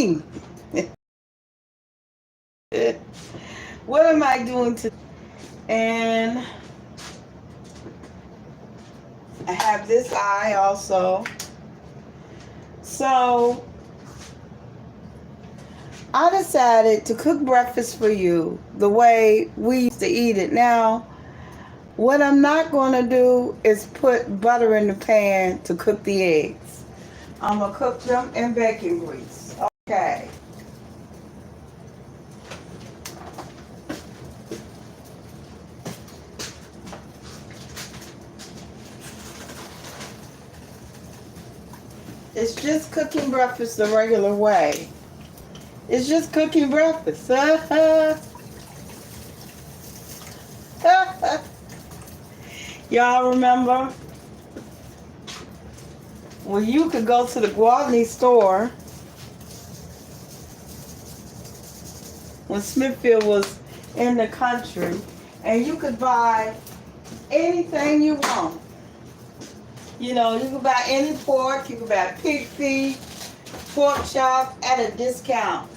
morning. What am I doing today? And I have this eye also. So I decided to cook breakfast for you the way we used to eat it. Now, what I'm not going to do is put butter in the pan to cook the eggs. I'm going to cook them in bacon grease. Okay. It's just cooking breakfast the regular way. It's just cooking breakfast. Y'all remember when you could go to the Gwaltney store when Smithfield was in the country and you could buy anything you want. You know, you could buy any pork, you could buy pig feet, pork chop at a discount.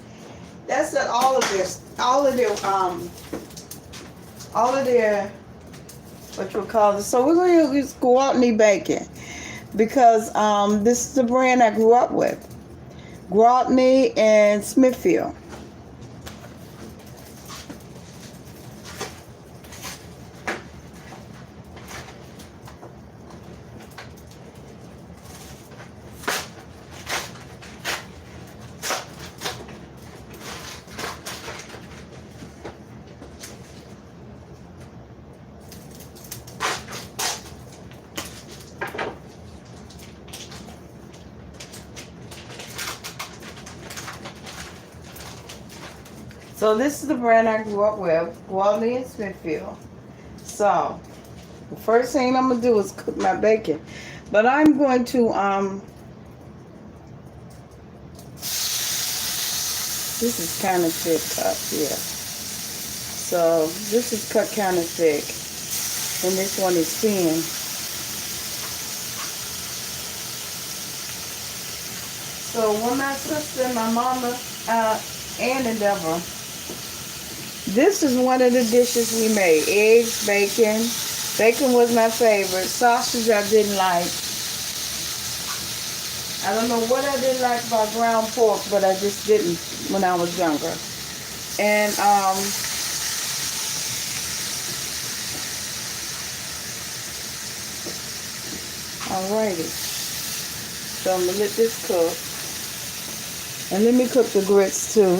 That's what all of their, what you call it. So we're going to use Gwaltney bacon because this is the brand I grew up with. Gwaltney and Smithfield. So this is the brand I grew up with, Gwaltney and Smithfield. So the first thing I'm gonna do is cook my bacon, but I'm going to this is kind of thick up here. So this is cut kind of thick, and this one is thin. So when my sister, my mama, and Endeavor. This is one of the dishes we made. Eggs, bacon. Bacon was my favorite. Sausage I didn't like. I don't know what I didn't like about ground pork, but I just didn't when I was younger. And alrighty. So I'm gonna let this cook. And let me cook the grits too.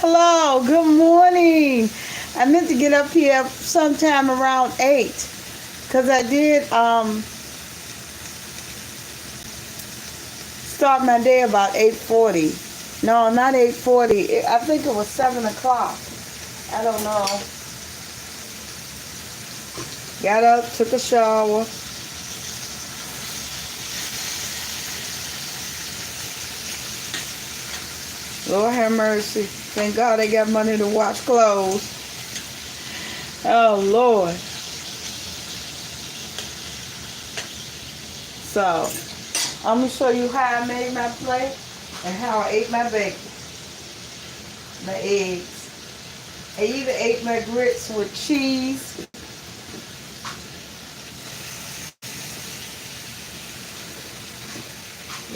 Hello, good morning. I meant to get up here sometime around 8 because I did start my day about 8:40. No, not 8:40. I think it was 7 o'clock. I don't know. Got up, took a shower. Lord have mercy. Thank God they got money to wash clothes. Oh, Lord. So, I'm going to show you how I made my plate and how I ate my bacon. My eggs. I either ate my grits with cheese.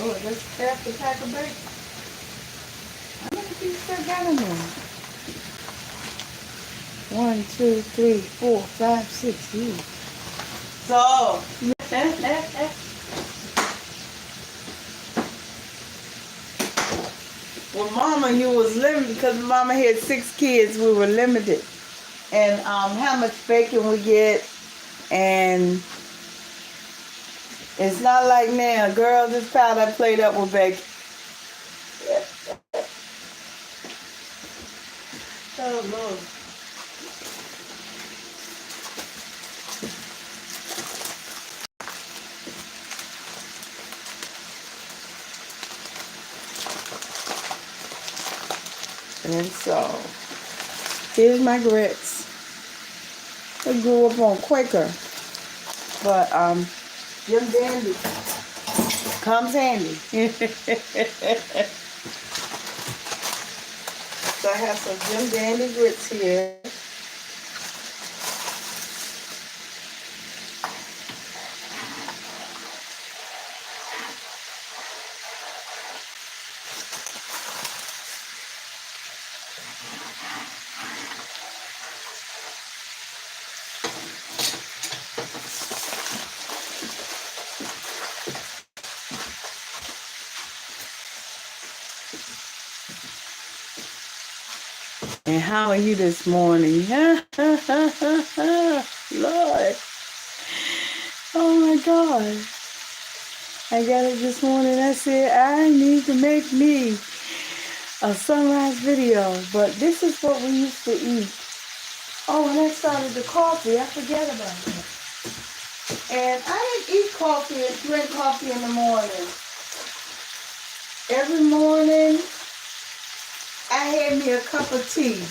Lord, that's half the pack of bacon. How many pieces I got in there? 1, 2, 3, 4, 5, 6. Ooh. So, well, Mama, you was limited because Mama had 6 kids. We were limited, and how much bacon we get, and it's not like now. Girl, this pot I played up with bacon. Oh, Lord. And so, here's my grits. I grew up on Quaker, but Jim Dandy Comes handy. So I have some Jim Dandy grits here. And how are you this morning? Lord. Oh my God. I got it this morning. I said, I need to make me a sunrise video. But this is what we used to eat. Oh, and I started the coffee. I forget about that. And I didn't eat coffee and drink coffee in the morning. Every morning, I had me a cup of tea.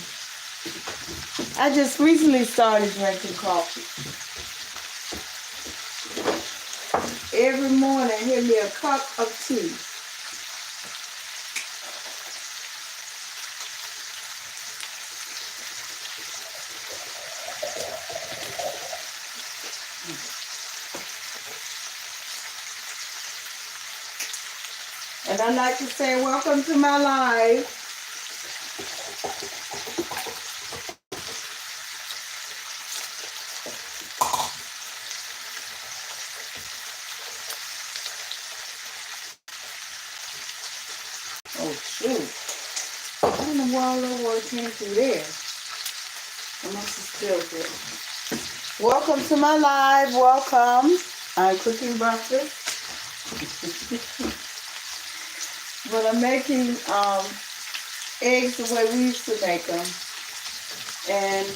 I just recently started drinking coffee. Every morning, I had me a cup of tea. And I'd like to say welcome to my life. Oh, shoot. I don't know why all the water came through there. I must have spilled it. Welcome to my live. Welcome. I'm cooking breakfast. But I'm making eggs the way we used to make them. And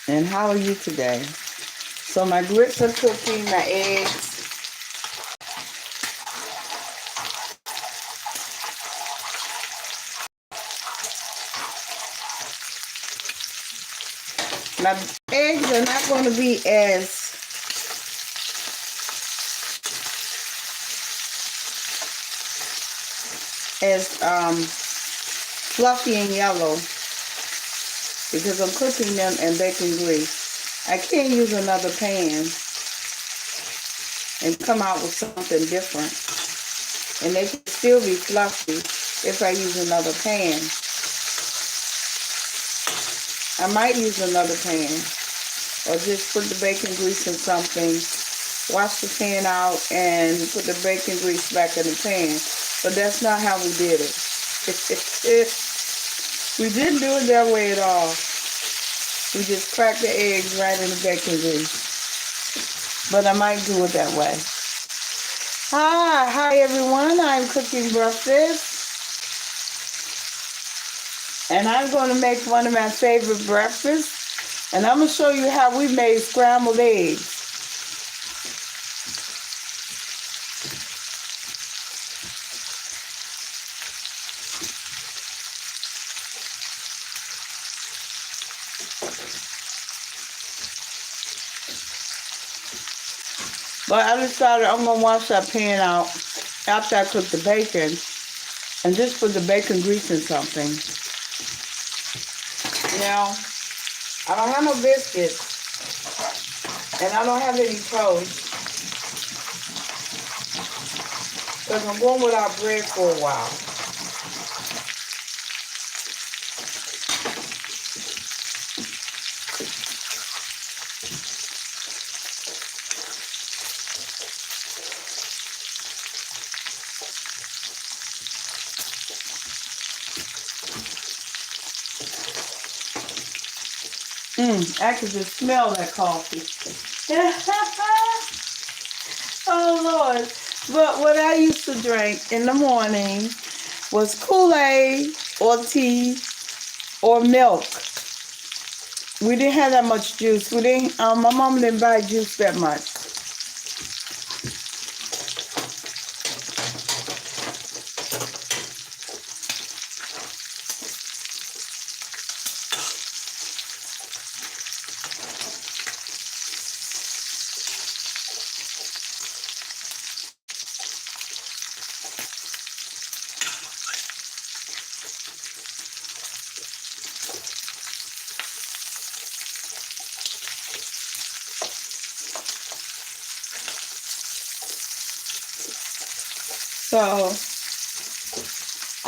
and how are you today? So my grits are cooking, my eggs. My eggs are not going to be as fluffy and yellow because I'm cooking them in bacon grease. I can't use another pan and come out with something different. And they can still be fluffy if I use another pan. I might use another pan or just put the bacon grease in something, wash the pan out and put the bacon grease back in the pan. But that's not how we did it. We didn't do it that way at all. We just cracked the eggs right in the bacon grease. But I might do it that way. Hi everyone. I'm cooking breakfast. And I'm going to make one of my favorite breakfasts. And I'm going to show you how we made scrambled eggs. But I decided I'm going to wash that pan out after I cook the bacon and just put the bacon grease in something. Now, I don't have no biscuits and I don't have any toast because I'm going without bread for a while. I could just smell that coffee. Oh Lord. But what I used to drink in the morning was Kool-Aid or tea or milk. We didn't have that much juice. We didn't. My mom didn't buy juice that much. So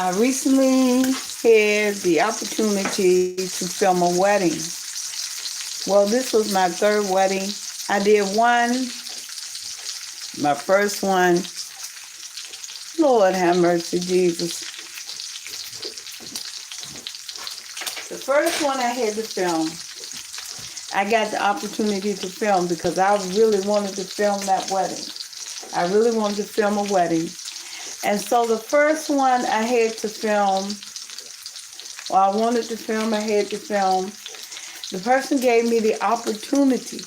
I recently had the opportunity to film a wedding. Well, this was my third wedding. I did one, my first one. Lord have mercy, Jesus. The first one I had to film. I got the opportunity to film because I really wanted to film that wedding. I really wanted to film a wedding. And so the first one I had to film, I wanted to film, I had to film. The person gave me the opportunity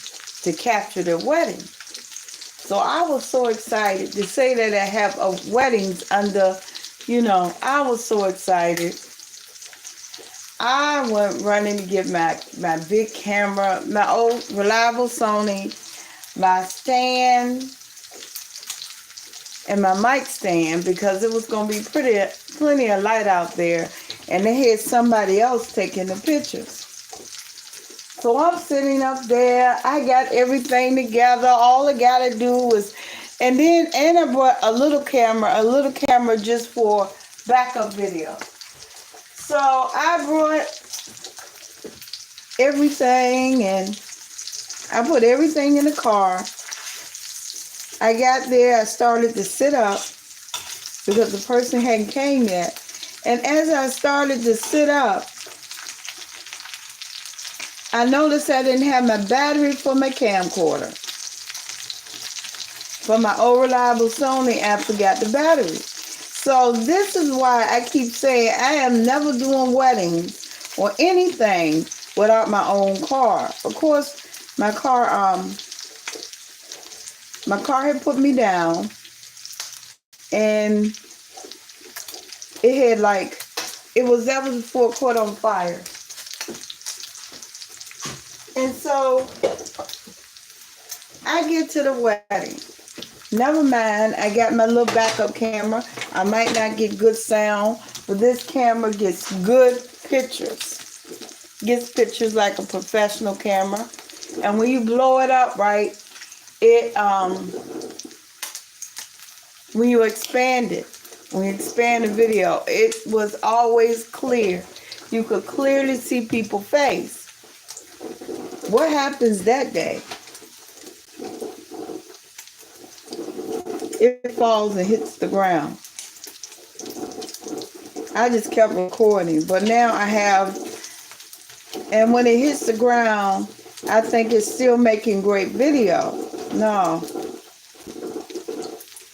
to capture their wedding. So I was so excited to say that I have weddings under, I was so excited. I went running to get my big camera, my old reliable Sony, my stand, and my mic stand because it was going to be plenty of light out there, and they had somebody else taking the pictures. So I'm sitting up there. I got everything together. All I got to do was, and I brought a little camera just for backup video. So I brought everything and I put everything in the car. I got there, I started to sit up because the person hadn't came yet. And as I started to sit up, I noticed I didn't have my battery for my camcorder. For my old reliable Sony, I forgot the battery. So this is why I keep saying I am never doing weddings or anything without my own car. Of course, my car had put me down, and that was before it caught on fire. And so I get to the wedding. Never mind, I got my little backup camera. I might not get good sound, but this camera gets good pictures. Gets pictures like a professional camera. And when you blow it up right, when you expand the video, it was always clear. You could clearly see people's face. What happens that day? It falls and hits the ground. I just kept recording, but now I have, and when it hits the ground, I think it's still making great video. No.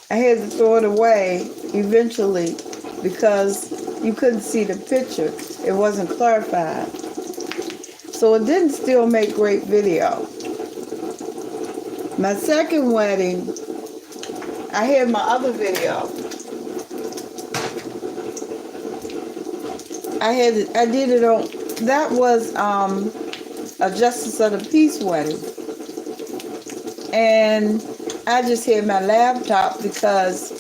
I had to throw it away eventually because you couldn't see the picture. It wasn't clarified. So it didn't still make great video. My second wedding, I had my other video. I did it on, that was a Justice of the Peace wedding. And I just had my laptop because,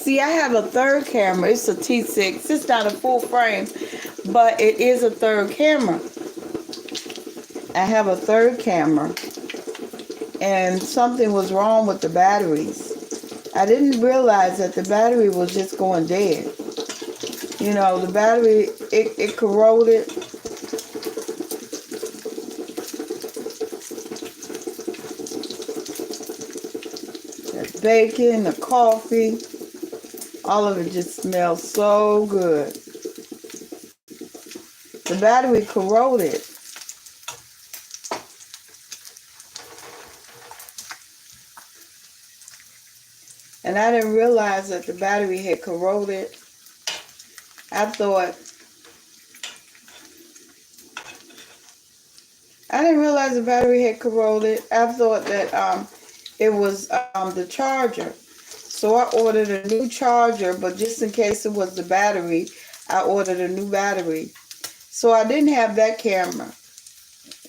see, I have a third camera. It's a T6. It's not a full frame, but it is a third camera. I have a third camera, and something was wrong with the batteries. I didn't realize that the battery was just going dead. The battery, it corroded. The bacon, the coffee, all of it just smells so good. The battery corroded. And I didn't realize that the battery had corroded. I didn't realize the battery had corroded. I thought that it was the charger. So I ordered a new charger, but just in case it was the battery, I ordered a new battery. So I didn't have that camera,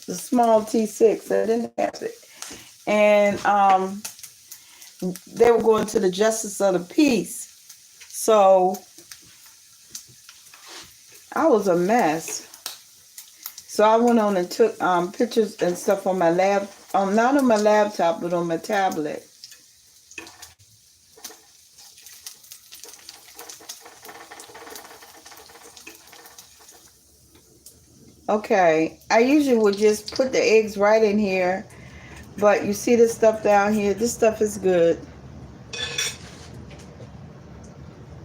the small T6. I didn't have it. And they were going to the Justice of the Peace. So I was a mess. So I went on and took pictures and stuff on my not on my laptop, but on my tablet. Okay, I usually would just put the eggs right in here, but you see this stuff down here? This stuff is good.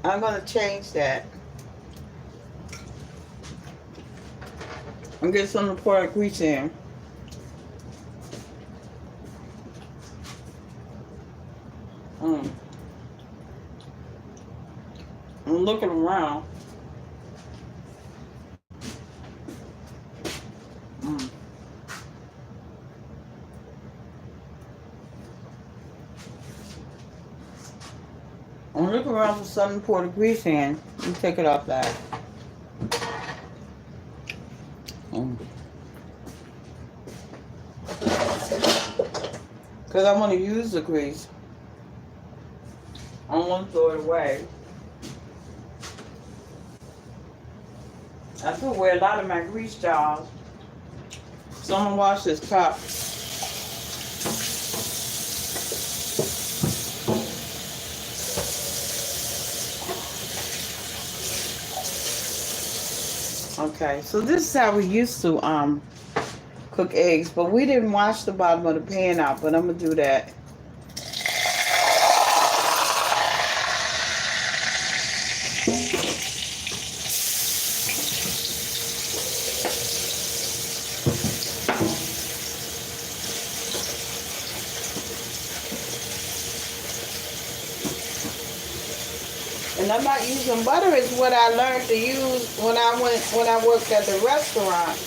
I'm going to change that. I'm getting some to pour grease in. I'm looking around. I'm looking around for something to pour the grease in. Let me take it off that. Because I want to use the grease. I don't want to throw it away. I threw away a lot of my grease jars. So I'm going to wash this cup. Okay, so this is how we used to cook eggs, but we didn't wash the bottom of the pan out, but I'm going to do that. And I'm not using butter. Is what I learned to use when I worked at the restaurant.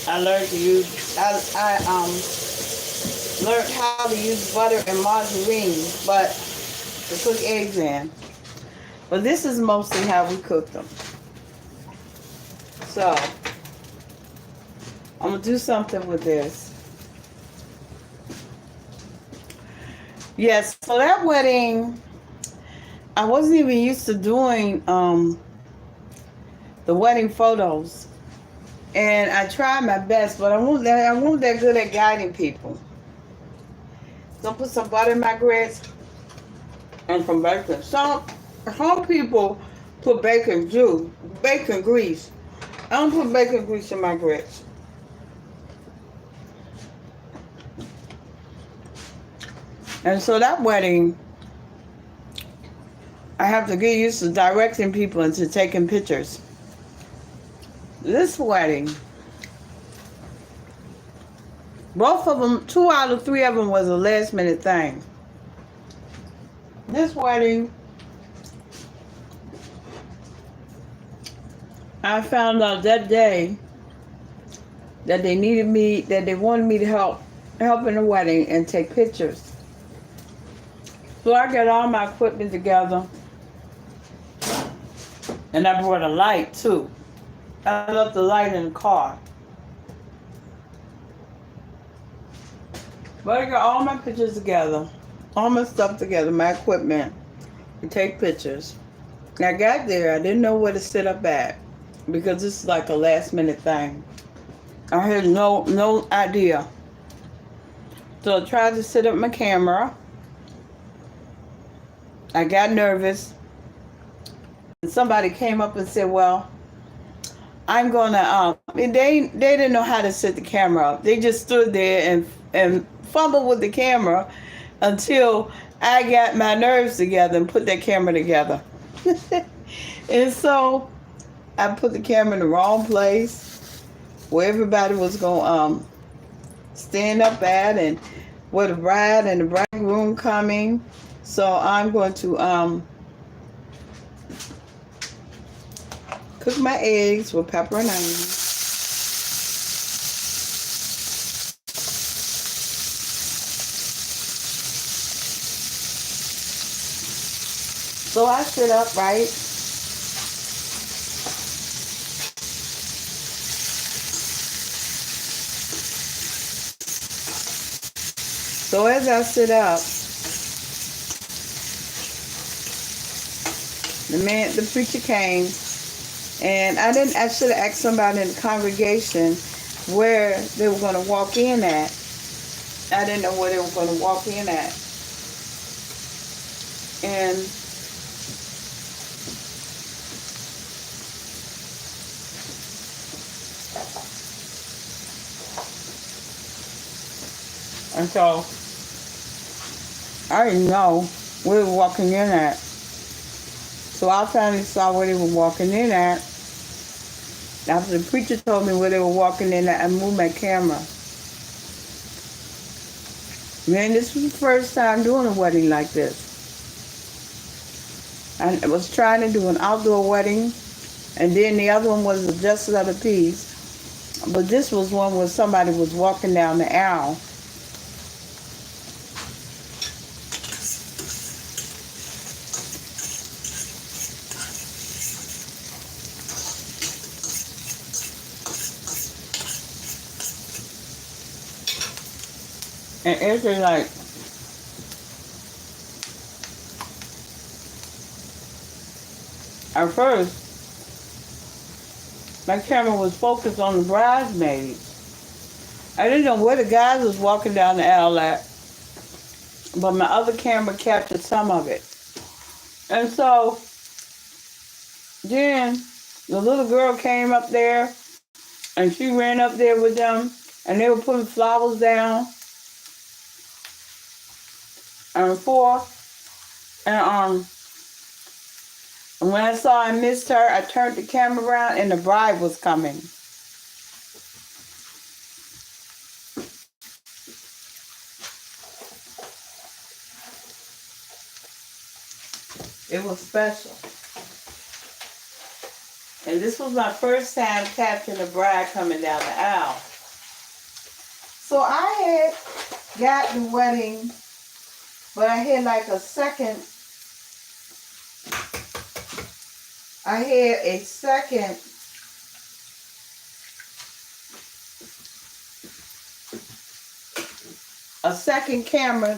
I learned how to use butter and margarine, but to cook eggs in. But this is mostly how we cook them. So I'm gonna do something with this. Yes, so that wedding, I wasn't even used to doing the wedding photos. And I tried my best, but I wasn't that good at guiding people. So I put some butter in my grits and some bacon. Some people put bacon grease. I don't put bacon grease in my grits. And so that wedding, I have to get used to directing people into taking pictures. This wedding, both of them, 2 out of 3 of them was a last minute thing. This wedding, I found out that day that they wanted me to help in the wedding and take pictures. So I got all my equipment together, and I brought a light too. I left the light in the car. But I got all my pictures together, all my stuff together, my equipment, to take pictures. And I got there, I didn't know where to sit up at, because this is like a last minute thing. I had no idea. So I tried to set up my camera. I got nervous. And somebody came up and said, well, I'm gonna and they didn't know how to set the camera up. They just stood there and fumbled with the camera until I got my nerves together and put that camera together. And so I put the camera in the wrong place where everybody was gonna stand up at, and with the bride and the bridegroom coming. So I'm going to cook my eggs with pepper and onions. So I sit up, right? So as I sit up, the preacher came, and I should have asked somebody in the congregation where they were going to walk in at. I didn't know where they were going to walk in at. And so I didn't know where they were walking in at. So I finally saw where they were walking in at. After the preacher told me where they were walking in at, I moved my camera. Man, this was the first time doing a wedding like this. I was trying to do an outdoor wedding, and then the other one was just another piece. But this was one where somebody was walking down the aisle. And it's just like, at first, my camera was focused on the bridesmaids. I didn't know where the guys was walking down the aisle at, but my other camera captured some of it. And so, then the little girl came up there, and she ran up there with them, and they were putting flowers down. And when I saw I missed her, I turned the camera around and the bride was coming. It was special. And this was my first time capturing the bride coming down the aisle. So I had got the wedding, but I had like a second camera,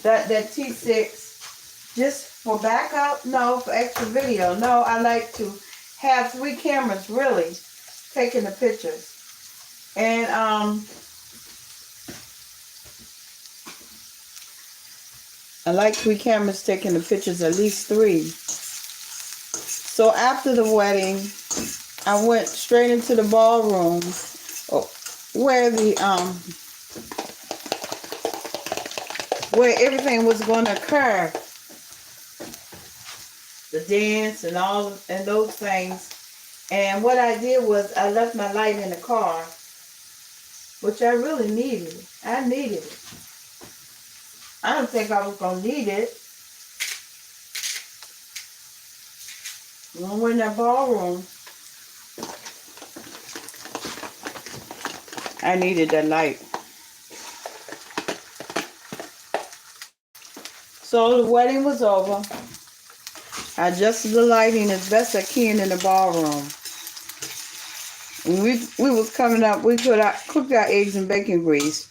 that T6, just for backup, no, for extra video. No, I like to have 3 cameras really taking the pictures. And I like 3 cameras taking the pictures, at least 3. So after the wedding, I went straight into the ballroom where everything was going to occur. The dance and those things. And what I did was I left my light in the car, which I really needed. I needed it. I didn't think I was going to need it. When we're in that ballroom, I needed that light. So the wedding was over. I adjusted the lighting as best I can in the ballroom. When we was coming up, we cooked our eggs in bacon grease.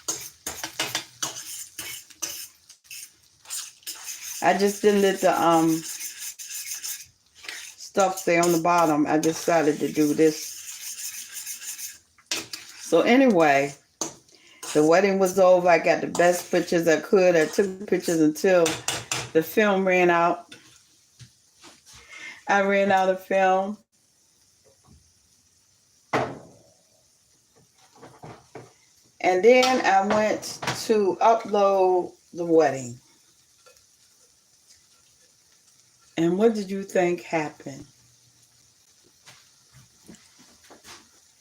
I just didn't let the stuff stay on the bottom. I decided to do this. So anyway, the wedding was over. I got the best pictures I could. I took pictures until the film ran out. I ran out of film. And then I went to upload the wedding. And what did you think happened?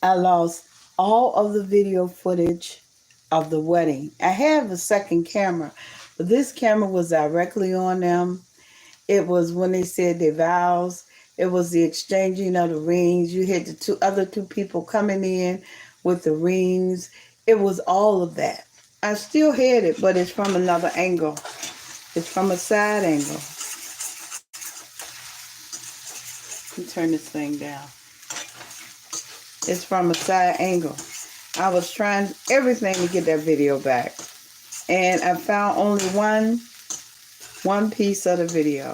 I lost all of the video footage of the wedding. I have a second camera, but this camera was directly on them. It was when they said their vows. It was the exchanging of the rings. You had the other two people coming in with the rings. It was all of that. I still had it, but it's from another angle. It's from a side angle. Let me turn this thing down. It's from a side angle. I was trying everything to get that video back. And I found only one piece of the video.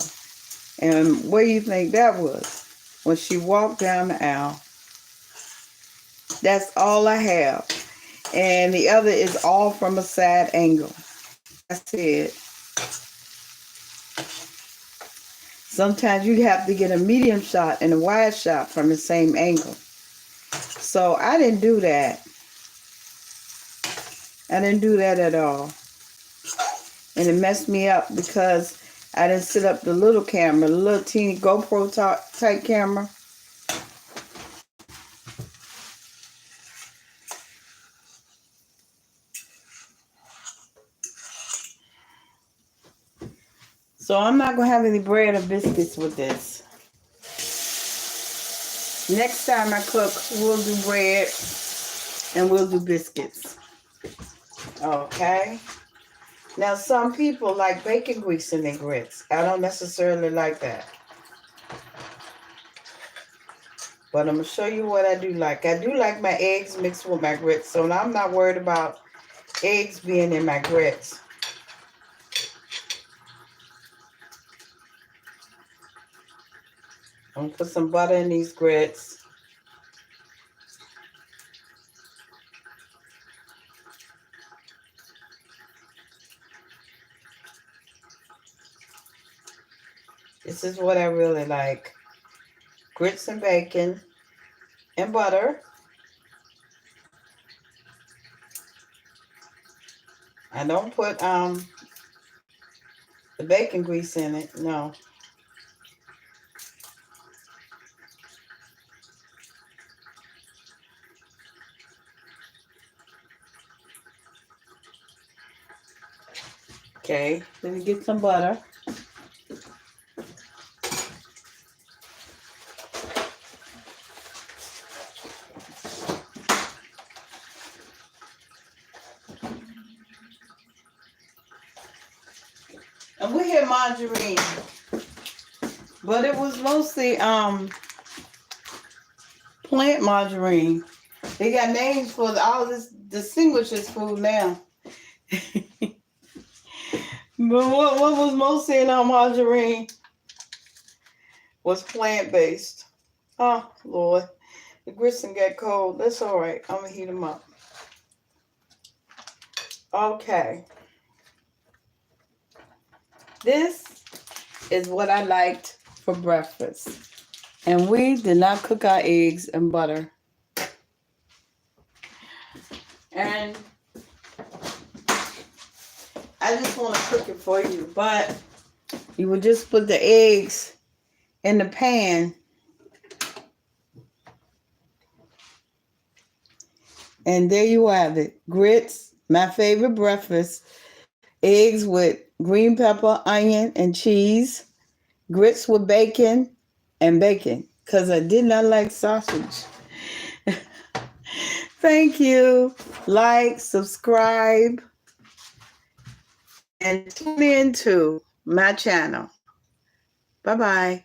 And what do you think that was? When she walked down the aisle. That's all I have. And the other is all from a side angle. That's it. Sometimes you have to get a medium shot and a wide shot from the same angle. So I didn't do that. I didn't do that at all. And it messed me up because I didn't set up the little camera, the little teeny GoPro type camera. So I'm not going to have any bread or biscuits with this. Next time I cook, we'll do bread and we'll do biscuits. Okay? Now, some people like bacon grease in their grits. I don't necessarily like that. But I'm going to show you what I do like. I do like my eggs mixed with my grits. So now I'm not worried about eggs being in my grits. I'm going to put some butter in these grits. This is what I really like. Grits and bacon and butter. I don't put the bacon grease in it, no. Okay, let me get some butter. And we had margarine, but it was mostly plant margarine. They got names for all this distinguishes food now. But what was mostly in our margarine was plant-based. Oh, Lord. The grits got cold. That's all right. I'm going to heat them up. Okay. This is what I liked for breakfast. And we did not cook our eggs and butter. And I just want to cook it for you. But you would just put the eggs in the pan. And there you have it. Grits, my favorite breakfast. Eggs with green pepper, onion, and cheese. Grits with bacon and bacon. Because I did not like sausage. Thank you. Like, subscribe, and tune in to my channel. Bye-bye.